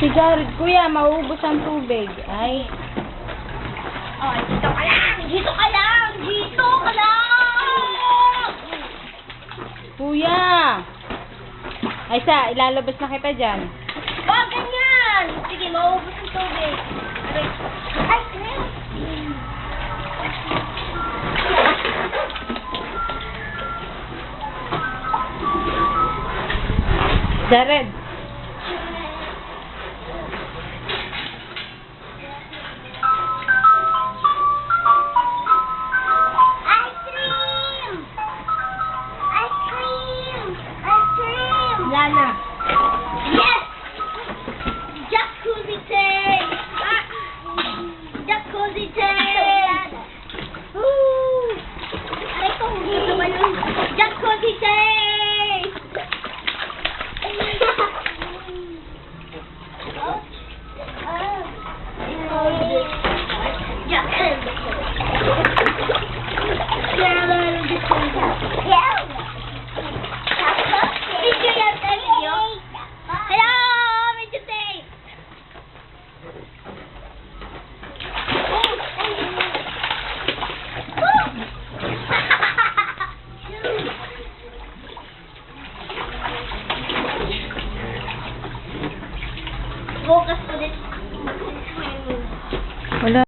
Si Jared, kuya, mauubos ang tubig. Ay. Oh, dito ka lang! Dito ka lang! Dito ka lang! Kuya! Ay, ilalabas na kita dyan. Wag ganyan! Sige, mauubos ang tubig. Aray. Ay, Chris! Jared. Ice cream! Ice cream! Ice cream! Lana. Yes! Jacuzzi tank! Jacuzzi tank! Woo! Aray ko, hindi naman yung Jacuzzi tank!